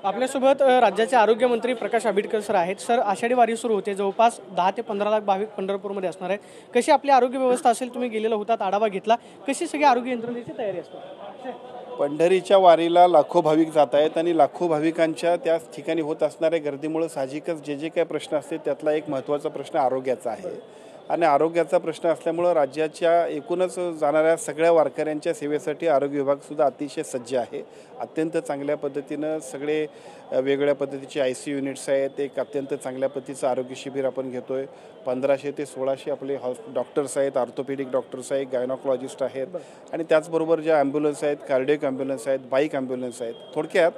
आपल्यासोबत राज्याचे आरोग्यमंत्री प्रकाश आंबेडकर सर आहेत। सर, आषाढी वारी सुरू होते, जवळपास 10 ते 15 लाख भाविक पंढरपूरमध्ये असणार आहेत। कशी आपली आरोग्य व्यवस्था असेल, तुम्ही गेलेला होतात, आढावा घेतला, कशी सगळी आरोग्य यंत्रणेची तयारी असते? पंढरीच्या वारीला लाखो भाविक जात आहेत आणि लाखो भाविकांच्या त्या ठिकाणी होत असणाऱ्या गर्दीमुळे साहजिकच जे काही प्रश्न असतील त्यातला एक महत्त्वाचा प्रश्न आरोग्याचा आहे। आणि आरोग्याचा प्रश्न असल्यामुळे राज्याच्या एकूणच जाणाऱ्या सगळ्या वारकऱ्यांच्या सेवेसाठी आरोग्य विभागसुद्धा अतिशय सज्ज आहे। अत्यंत चांगल्या पद्धतीनं सगळे वेगवेगळ्या पद्धतीचे ICU युनिट्स आहेत। एक अत्यंत चांगल्या पद्धतीचं आरोग्य शिबिर आपण घेतोय। 1500 ते 1600 आपले डॉक्टर्स आहेत, ऑर्थोपेडिक डॉक्टर्स आहेत, गायनॉकॉलॉजिस्ट आहेत आणि त्याचबरोबर ज्या ॲम्ब्युलन्स आहेत, कार्डियक ॲम्ब्युलन्स आहेत, बाईक ॲम्ब्युलन्स आहेत। थोडक्यात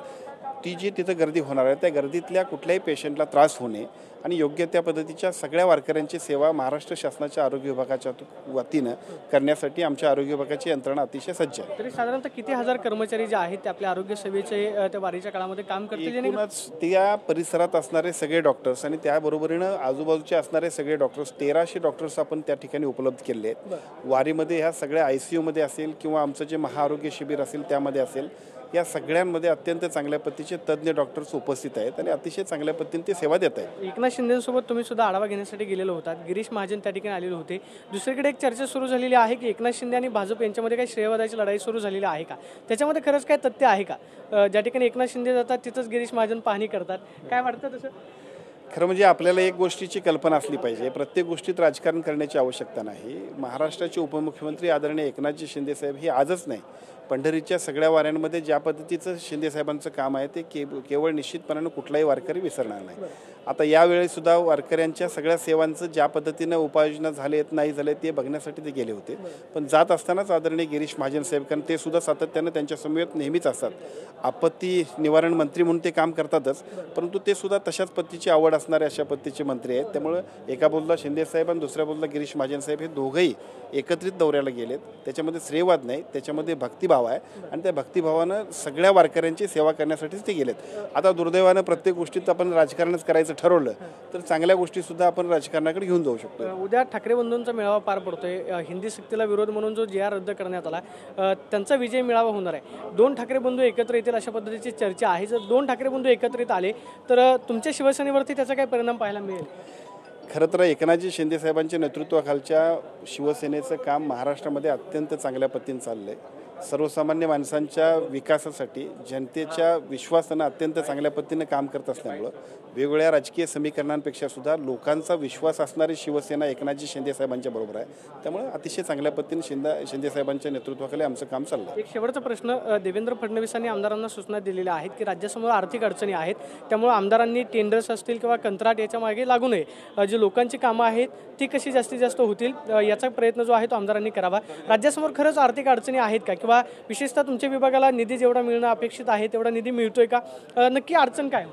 ती जी तिथं गर्दी होणार आहे त्या गर्दीतल्या कुठल्याही पेशंटला त्रास होणे आणि योग्य त्या पद्धतीच्या सगळ्या वारकऱ्यांची सेवा महाराष्ट्र शासनाच्या आरोग्य विभागाच्या वतीनं करण्यासाठी आमच्या आरोग्य विभागाची यंत्रणा अतिशय सज्ज आहे। तरी साधारणतः किती हजार कर्मचारी जे आहेत ते आपल्या आरोग्य सेवेचे त्या वारीच्या काळामध्ये काम करतील? एकूणच त्या परिसरात असणारे सगळे डॉक्टर्स आणि त्याबरोबरीनं आजूबाजूचे असणारे सगळे डॉक्टर्स 1300 डॉक्टर्स आपण त्या ठिकाणी उपलब्ध केले आहेत। वारीमध्ये ह्या सगळ्या ICU मध्ये असेल किंवा आमचं जे महाआरोग्य शिबिर असेल त्यामध्ये असेल, या सगळ्यांमध्ये अत्यंत चांगल्या पद्धतीचे तज्ज्ञ डॉक्टर्स उपस्थित आहेत आणि अतिशय चांगल्या पद्धतीने ते सेवा देत आहेत। एकनाथ शिंदेसोबत तुम्ही सुद्धा आढावा घेण्यासाठी गेलेलो होतात, गिरीश महाजन त्या ठिकाणी आलेले होते। दुसरीकडे एक चर्चा सुरू झालेली आहे की एकनाथ शिंदे आणि भाजप यांच्यामध्ये काही श्रेयवादाची लढाई सुरू झालेली आहे का? त्याच्यामध्ये खरंच काय तथ्य आहे का? ज्या ठिकाणी एकनाथ शिंदे जातात तिथंच गिरीश महाजन पाहणी करतात, काय वाटतं तसं? खरं म्हणजे आपल्याला एक गोष्टीची कल्पना असली पाहिजे, प्रत्येक गोष्टीत राजकारण करण्याची आवश्यकता नाही। महाराष्ट्राचे उपमुख्यमंत्री आदरणीय एकनाथजी शिंदे साहेब हे आजच नाही, पंढरीच्या सगळ्या वाऱ्यांमध्ये ज्या पद्धतीचं शिंदे साहेबांचं काम आहे ते केवळ निश्चितपणानं कुठलाही वारकरी विसरणार नाही। आता यावेळीसुद्धा वारकऱ्यांच्या सगळ्या सेवांचं ज्या पद्धतीनं उपाययोजना झालेत नाही झाले ते बघण्यासाठी ते गेले होते। पण जात असतानाच आदरणीय गिरीश महाजन साहेब, कारण ते सुद्धा सातत्यानं त्यांच्या समवेत नेहमीच असतात, आपत्ती निवारण मंत्री म्हणून ते काम करतातच, परंतु ते सुद्धा तशाच पद्धतीची आवड असणारे अशा पद्धतीचे मंत्री आहेत। त्यामुळे एका बाजूला शिंदे साहेब आणि दुसऱ्या बाजूला गिरीश महाजन साहेब हे दोघंही एकत्रित दौऱ्याला गेलेत। त्याच्यामध्ये श्रेयवाद नाही, त्याच्यामध्ये भक्तिभाव आहे आणि त्या भक्तिभावानं सगळ्या वारकऱ्यांची सेवा करण्यासाठीच ते गेलेत। आता दुर्दैवानं प्रत्येक गोष्टीत आपण राजकारणच करायचं ठरवलं तर चांगल्या गोष्टी सुद्धा आपण राजकारणाकडे घेऊन जाऊ शकतो। उद्या ठाकरे बंधूंचा मेळावा पार पडतोय, हिंदी सक्तीला विरोध म्हणून जो GR रद्द करण्यात आला त्यांचा विजय मेळावा होणार आहे। 2 ठाकरे बंधू एकत्र येतील अशा पद्धतीची चर्चा आहे। जर 2 ठाकरे बंधू एकत्रित आले तर तुमच्या शिवसेनेवरती त्याचा काय परिणाम पाहायला मिळेल? खरं तर एकनाथजी शिंदे साहेबांच्या नेतृत्वाखालच्या शिवसेनेचं काम महाराष्ट्रामध्ये अत्यंत चांगल्या पद्धतीने चाललं आहे। सर्वसामान्य माणसांच्या विकासासाठी जनतेच्या विश्वासानं अत्यंत चांगल्या पद्धतीने काम करत असल्यामुळं वेगवेगळ्या राजकीय समीकरणांपेक्षा सुद्धा लोकांचा विश्वास असणारी शिवसेना एकनाथजी शिंदे साहेबांच्या बरोबर आहे। त्यामुळे अतिशय चांगल्या पद्धतीने शिंदे साहेबांच्या नेतृत्वाखाली आमचं काम चाललं आहे। एक शेवटचा प्रश्न, देवेंद्र फडणवीसांनी आमदारांना सूचना दिलेल्या आहेत की राज्यासमोर आर्थिक अडचणी आहेत, त्यामुळे आमदारांनी टेंडर्स असतील किंवा कंत्राट याच्या मागे लागू नये, जी लोकांची कामं आहेत ती कशी जास्तीत जास्त होतील याचा प्रयत्न जो आहे तो आमदारांनी करावा। राज्यासमोर खरंच आर्थिक अडचणी आहेत का, किंवा विशेषतः तुमच्या विभागाला निधी जेवढा मिळणं अपेक्षित आहे तेवढा निधी मिळतोय का? नक्की अडचण काय?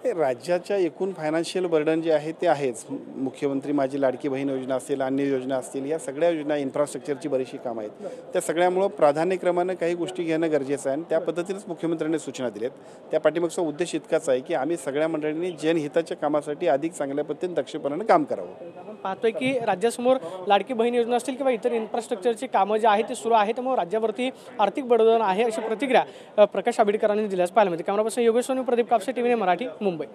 राज्याच्या एकूण फायनान्शियल बर्डन जे आहे ते आहेच। मुख्यमंत्री माझी लाडकी बहीण योजना असेल, अन्य योजना असतील, या सगळ्या योजना, इन्फ्रास्ट्रक्चरची बरीचशी कामं आहेत, त्या सगळ्यामुळं प्राधान्यक्रमानं काही गोष्टी घेणं गरजेचं आहे आणि त्या पद्धतीनेच मुख्यमंत्र्यांनी सूचना दिल्यात। त्या पाठीमागचा उद्देश इतकाच आहे की आम्ही सगळ्या मंडळींनी जनहिताच्या कामासाठी अधिक चांगल्या पद्धतीने दक्षपणानं काम करावं। आपण पाहतोय की राज्यासमोर लाडकी बहीण योजना असतील किंवा इतर इन्फ्रास्ट्रक्चरची कामं जे आहेत ते सुरू आहे, त्यामुळे राज्यावरती आर्थिक बर्डन आहे अशी प्रतिक्रिया प्रकाश आंबेडकरांनी दिल्यास पाहायला मिळते। Camera person Yogesh Soni, Pradeep Kapse, TV9 Marathi, Mumbai.